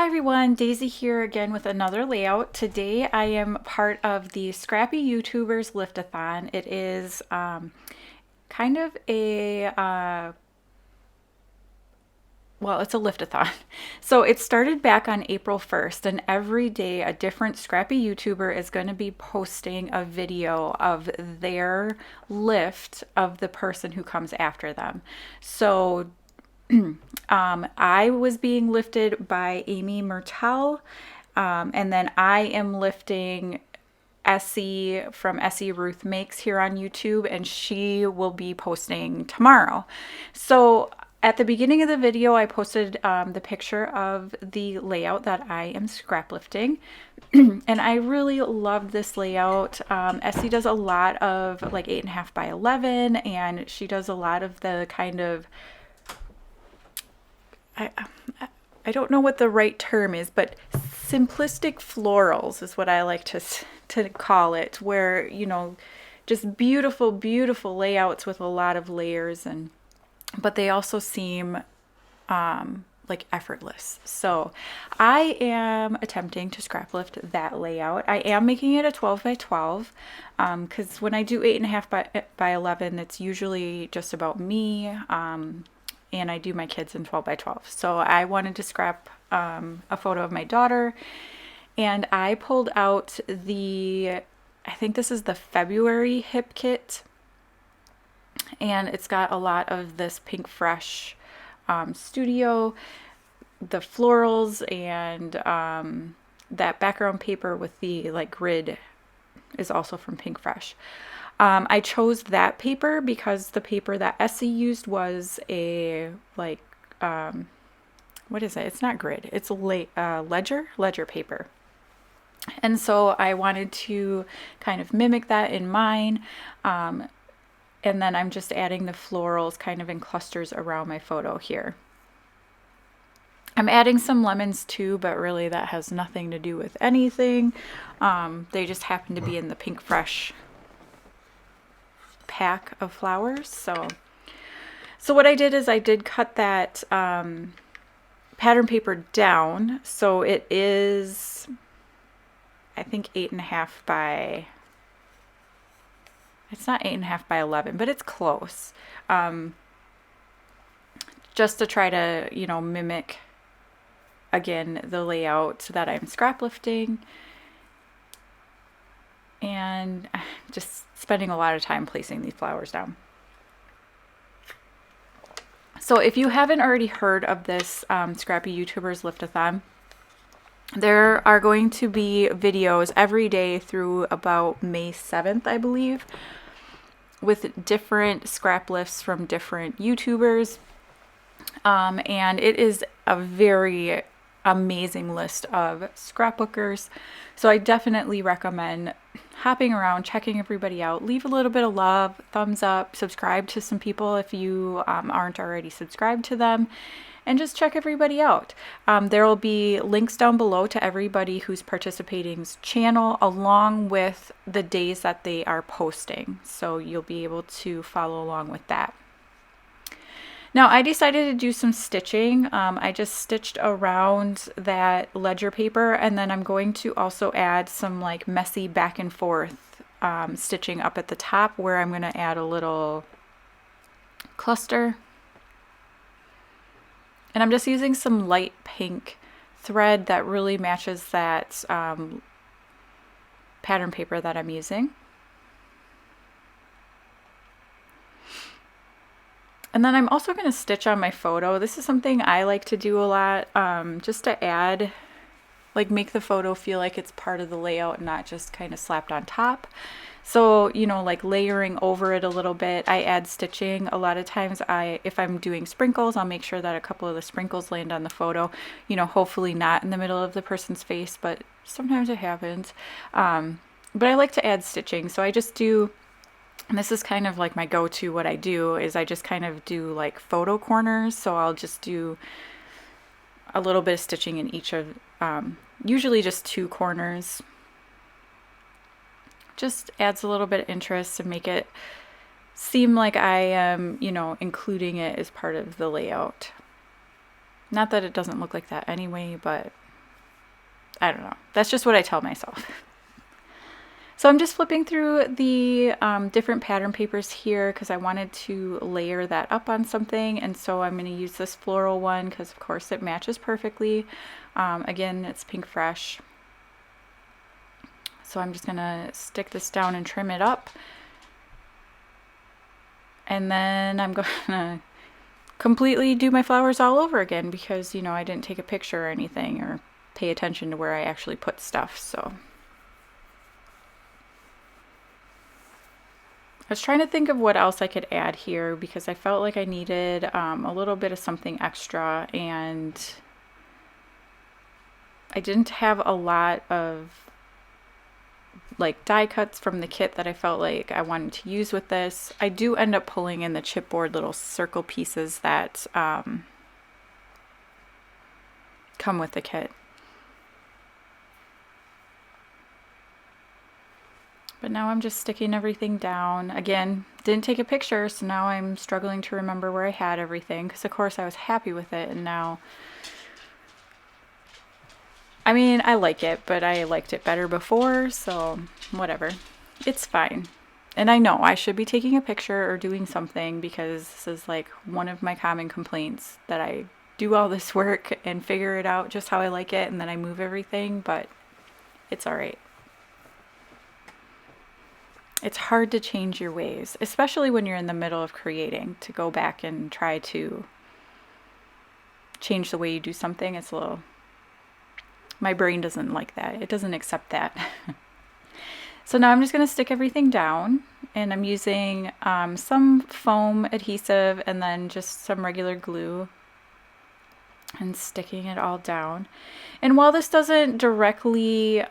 Hi everyone, Daisy here again with another layout. Today I am part of the Scrappy YouTubers LIFT-A-THON. It is kind of a, well, it's a LIFT-A-THON. So it started back on April 1st, and every day a different Scrappy YouTuber is going to be posting a video of their lift of the person who comes after them. So I was being lifted by Amy Mertel, and then I am lifting Essie from Essie Ruth Makes here on YouTube, and she will be posting tomorrow. So at the beginning of the video, I posted the picture of the layout that I am scrap lifting, and I really loved this layout. Essie does a lot of like 8.5 by 11, and she does a lot of the kind of I don't know what the right term is, but simplistic florals is what I like to call it, where, you know, just beautiful, beautiful layouts with a lot of layers, but they also seem like effortless. So I am attempting to scrap lift that layout. I am making it a 12 by 12 because when I do 8.5 by 11, it's usually just about me. And I do my kids in 12 by 12. So I wanted to scrap a photo of my daughter, and I pulled out I think this is the February hip kit, and it's got a lot of this Pink Fresh studio, the florals, and that background paper with the like grid is also from Pink Fresh. I chose that paper because the paper that Essie used was a like, what is it? It's not grid. It's a ledger paper. And so I wanted to kind of mimic that in mine. And then I'm just adding the florals kind of in clusters around my photo here. I'm adding some lemons too, but really that has nothing to do with anything. They just happen to be in the Pink Fresh pack of flowers. So what I did is I did cut that pattern paper down, so it is, I think, 8.5 by, it's not 8.5 by 11, but it's close, just to try to, you know, mimic again the layout that I'm scrap lifting, and just spending a lot of time placing these flowers down. So if you haven't already heard of this Scrappy YouTubers LIFT-A-THON, there are going to be videos every day through about May 7th, I believe, with different scrap lifts from different YouTubers. And it is a very amazing list of scrapbookers. So I definitely recommend hopping around, checking everybody out. Leave a little bit of love, thumbs up, subscribe to some people if you aren't already subscribed to them, and just check everybody out. There will be links down below to everybody who's participating's channel, along with the days that they are posting. So you'll be able to follow along with that. Now I decided to do some stitching. I just stitched around that ledger paper, and then I'm going to also add some like messy back and forth stitching up at the top, where I'm going to add a little cluster. And I'm just using some light pink thread that really matches that pattern paper that I'm using. And then I'm also going to stitch on my photo. This is something I like to do a lot, just to add, like, make the photo feel like it's part of the layout and not just kind of slapped on top. So, you know, like layering over it a little bit, I add stitching. A lot of times if I'm doing sprinkles, I'll make sure that a couple of the sprinkles land on the photo, you know, hopefully not in the middle of the person's face, but sometimes it happens. But I like to add stitching. So I just do, and this is kind of like my go-to, what I do is I just kind of do like photo corners. So I'll just do a little bit of stitching in each of, usually just 2 corners. Just adds a little bit of interest and make it seem like I am, you know, including it as part of the layout. Not that it doesn't look like that anyway, but I don't know. That's just what I tell myself. So I'm just flipping through the different pattern papers here because I wanted to layer that up on something. And so I'm going to use this floral one because of course it matches perfectly. Again, it's Pink Fresh. So I'm just going to stick this down and trim it up. And then I'm going to completely do my flowers all over again because, you know, I didn't take a picture or anything or pay attention to where I actually put stuff. So I was trying to think of what else I could add here because I felt like I needed a little bit of something extra, and I didn't have a lot of like die cuts from the kit that I felt like I wanted to use with this. I do end up pulling in the chipboard little circle pieces that come with the kit. But now I'm just sticking everything down. Again, didn't take a picture, so now I'm struggling to remember where I had everything, because of course I was happy with it, and now, I mean, I like it, but I liked it better before, so whatever. It's fine. And I know I should be taking a picture or doing something, because this is like one of my common complaints, that I do all this work and figure it out just how I like it, and then I move everything, but it's all right. It's hard to change your ways, especially when you're in the middle of creating, to go back and try to change the way you do something. It's a little, my brain doesn't like that. It doesn't accept that. So now I'm just going to stick everything down, and I'm using some foam adhesive and then just some regular glue and sticking it all down. And while this doesn't directly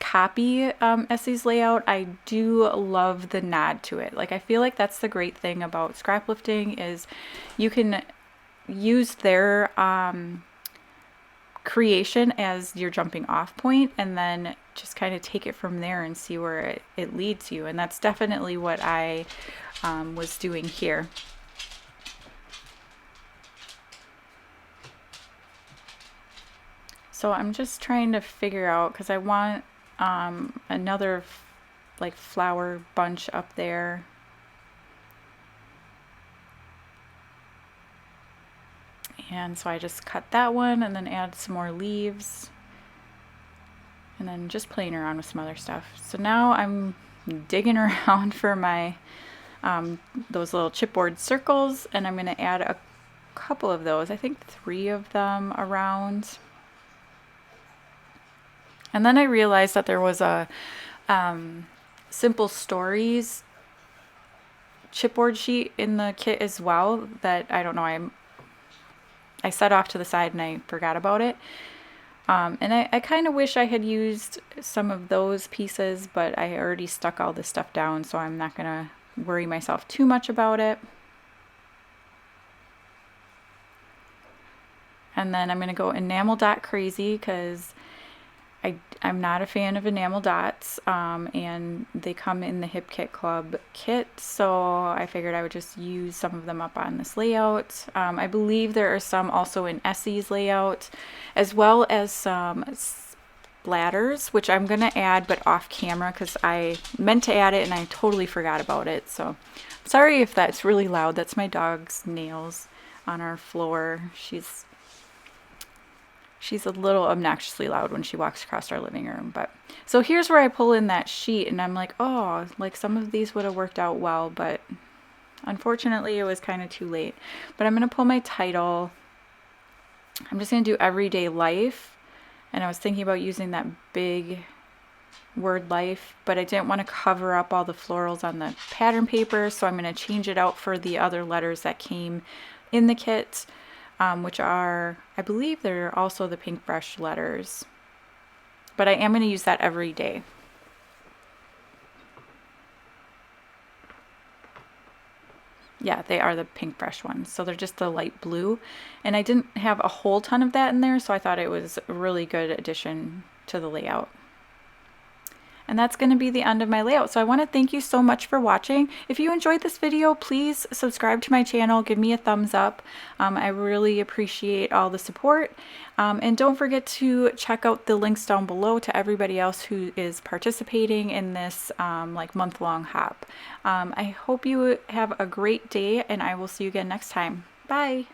copy Essie's layout, I do love the nod to it. Like, I feel like that's the great thing about Scraplifting, is you can use their creation as your jumping off point, and then just kind of take it from there and see where it leads you. And that's definitely what I was doing here. So I'm just trying to figure out, because I want another like flower bunch up there. And so I just cut that one and then add some more leaves, and then just playing around with some other stuff. So now I'm digging around for my those little chipboard circles, and I'm going to add a couple of those, I think 3 of them around. And then I realized that there was a Simple Stories chipboard sheet in the kit as well that, I don't know, I set off to the side and I forgot about it. And I kind of wish I had used some of those pieces, but I already stuck all this stuff down, so I'm not going to worry myself too much about it. And then I'm going to go enamel dot crazy, because I'm not a fan of enamel dots, and they come in the Hip Kit Club kit, so I figured I would just use some of them up on this layout. I believe there are some also in Essie's layout, as well as some splatters, which I'm going to add, but off camera, because I meant to add it and I totally forgot about it. So sorry if that's really loud. That's my dog's nails on our floor. She's a little obnoxiously loud when she walks across our living room. But so here's where I pull in that sheet, and I'm like, oh, like some of these would have worked out well, but unfortunately it was kind of too late. But I'm going to pull my title. I'm just going to do Everyday Life. And I was thinking about using that big word life, but I didn't want to cover up all the florals on the pattern paper, so I'm going to change it out for the other letters that came in the kit. Which are, I believe they're also the Pink Brush letters, but I am going to use that every day. Yeah, they are the Pink Brush ones, so they're just the light blue, and I didn't have a whole ton of that in there, so I thought it was a really good addition to the layout. And that's going to be the end of my layout. So I want to thank you so much for watching. If you enjoyed this video, please subscribe to my channel, give me a thumbs up. I really appreciate all the support. And don't forget to check out the links down below to everybody else who is participating in this like month-long hop. I hope you have a great day, and I will see you again next time. Bye!